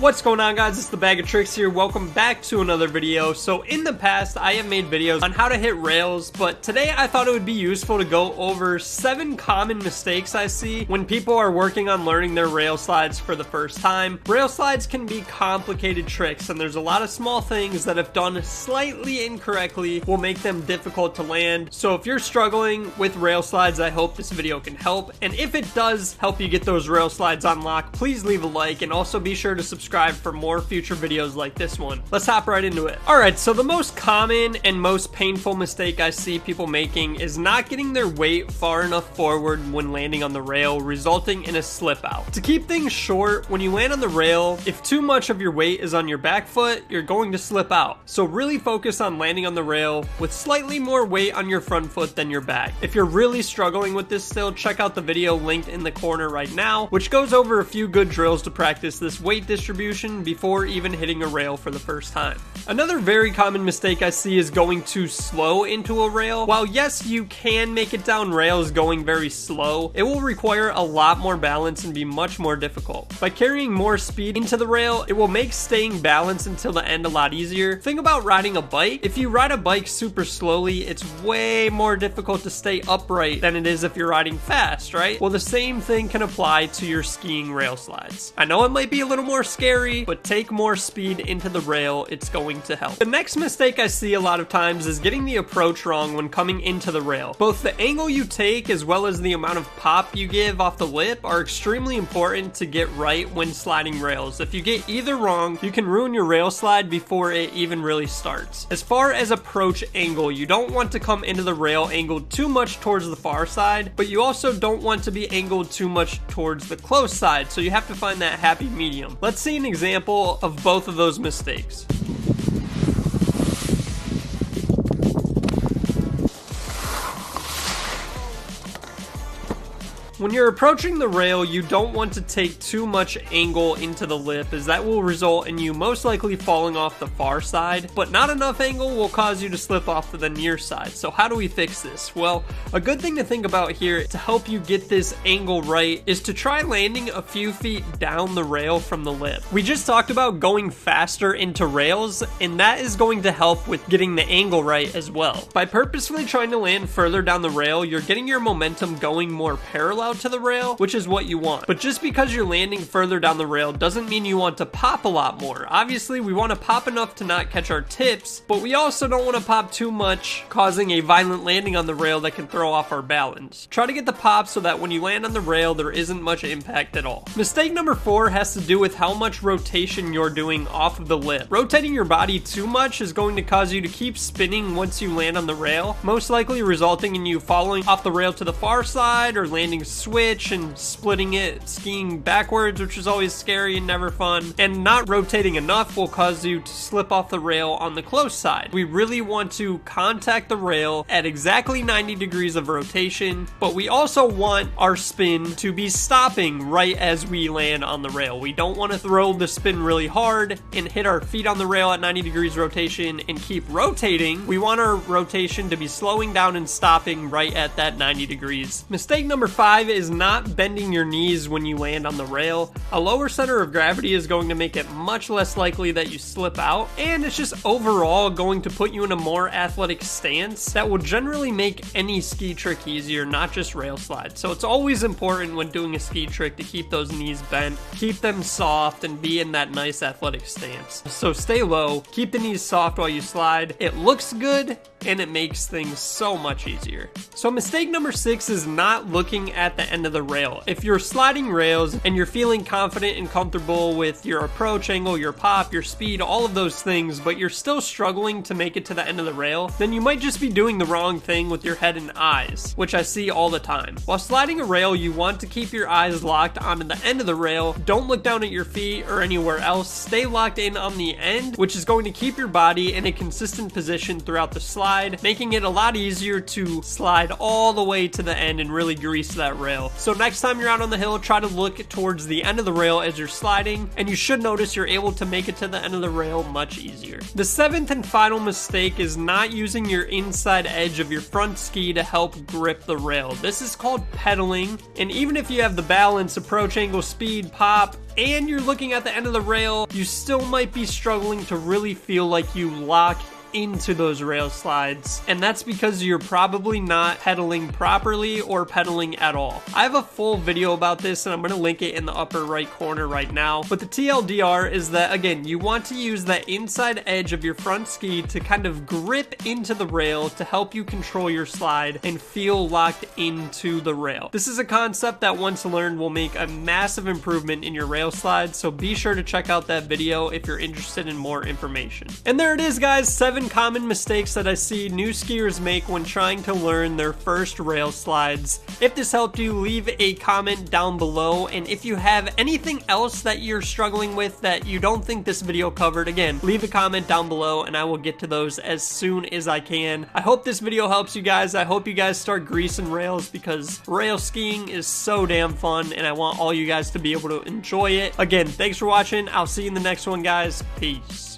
What's going on, guys? It's the Bag of Tricks here. Welcome back to another video. So in the past, I have made videos on how to hit rails, but today I thought it would be useful to go over 7 common mistakes I see when people are working on learning their rail slides for the first time. Rail slides can be complicated tricks, and there's a lot of small things that if done slightly incorrectly will make them difficult to land. So if you're struggling with rail slides, I hope this video can help. And if it does help you get those rail slides unlocked, please leave a like and also be sure to subscribe for more future videos like this one. Let's hop right into it. Alright, so the most common and most painful mistake I see people making is not getting their weight far enough forward when landing on the rail, resulting in a slip out. To keep things short, when you land on the rail, if too much of your weight is on your back foot, you're going to slip out. So really focus on landing on the rail with slightly more weight on your front foot than your back. If you're really struggling with this still, check out the video linked in the corner right now, which goes over a few good drills to practice this weight distribution before even hitting a rail for the first time. Another very common mistake I see is going too slow into a rail. While yes, you can make it down rails going very slow, it will require a lot more balance and be much more difficult. By carrying more speed into the rail, it will make staying balanced until the end a lot easier. Think about riding a bike. If you ride a bike super slowly, it's way more difficult to stay upright than it is if you're riding fast, right? Well, the same thing can apply to your skiing rail slides. I know it might be a little more scary, but take more speed into the rail, it's going to help. The next mistake I see a lot of times is getting the approach wrong when coming into the rail. Both the angle you take as well as the amount of pop you give off the lip are extremely important to get right when sliding rails. If you get either wrong, you can ruin your rail slide before it even really starts. As far as approach angle, you don't want to come into the rail angled too much towards the far side, but you also don't want to be angled too much towards the close side, so you have to find that happy medium. Let's see an example of both of those mistakes. When you're approaching the rail, you don't want to take too much angle into the lip, as that will result in you most likely falling off the far side, but not enough angle will cause you to slip off to the near side. So how do we fix this? Well, a good thing to think about here to help you get this angle right is to try landing a few feet down the rail from the lip. We just talked about going faster into rails, and that is going to help with getting the angle right as well. By purposefully trying to land further down the rail, you're getting your momentum going more parallel to the rail, which is what you want. But just because you're landing further down the rail doesn't mean you want to pop a lot more. Obviously, we want to pop enough to not catch our tips, but we also don't want to pop too much, causing a violent landing on the rail that can throw off our balance. Try to get the pop so that when you land on the rail, there isn't much impact at all. Mistake number 4 has to do with how much rotation you're doing off of the lip. Rotating your body too much is going to cause you to keep spinning once you land on the rail, most likely resulting in you falling off the rail to the far side or landing switch and splitting it, skiing backwards, which is always scary and never fun, and not rotating enough will cause you to slip off the rail on the close side. We really want to contact the rail at exactly 90 degrees of rotation, but we also want our spin to be stopping right as we land on the rail. We don't want to throw the spin really hard and hit our feet on the rail at 90 degrees rotation and keep rotating. We want our rotation to be slowing down and stopping right at that 90 degrees. Mistake number 5 is not bending your knees when you land on the rail. A lower center of gravity is going to make it much less likely that you slip out, and it's just overall going to put you in a more athletic stance that will generally make any ski trick easier, not just rail slides. So it's always important when doing a ski trick to keep those knees bent, keep them soft, and be in that nice athletic stance. So stay low, keep the knees soft while you slide. It looks good, and it makes things so much easier. So mistake number 6 is not looking at the end of the rail. If you're sliding rails and you're feeling confident and comfortable with your approach angle, your pop, your speed, all of those things, but you're still struggling to make it to the end of the rail, then you might just be doing the wrong thing with your head and eyes, which I see all the time. While sliding a rail, you want to keep your eyes locked onto the end of the rail. Don't look down at your feet or anywhere else. Stay locked in on the end, which is going to keep your body in a consistent position throughout the slide slide, making it a lot easier to slide all the way to the end and really grease that rail. So next time you're out on the hill, try to look towards the end of the rail as you're sliding, and you should notice you're able to make it to the end of the rail much easier. The seventh and final mistake is not using your inside edge of your front ski to help grip the rail. This is called pedaling, and even if you have the balance, approach angle, speed, pop, and you're looking at the end of the rail, you still might be struggling to really feel like you lock into those rail slides, and that's because you're probably not pedaling properly or pedaling at all. I have a full video about this and I'm going to link it in the upper right corner right now, but the TLDR is that, again, you want to use that inside edge of your front ski to kind of grip into the rail to help you control your slide and feel locked into the rail. This is a concept that once learned will make a massive improvement in your rail slides, so be sure to check out that video if you're interested in more information. And there it is, guys, 7 common mistakes that I see new skiers make when trying to learn their first rail slides. If this helped you, leave a comment down below, and if you have anything else that you're struggling with that you don't think this video covered, again, leave a comment down below and I will get to those as soon as I can. I hope this video helps you guys. I hope you guys start greasing rails because rail skiing is so damn fun and I want all you guys to be able to enjoy it. Again, thanks for watching. I'll see you in the next one, guys. Peace.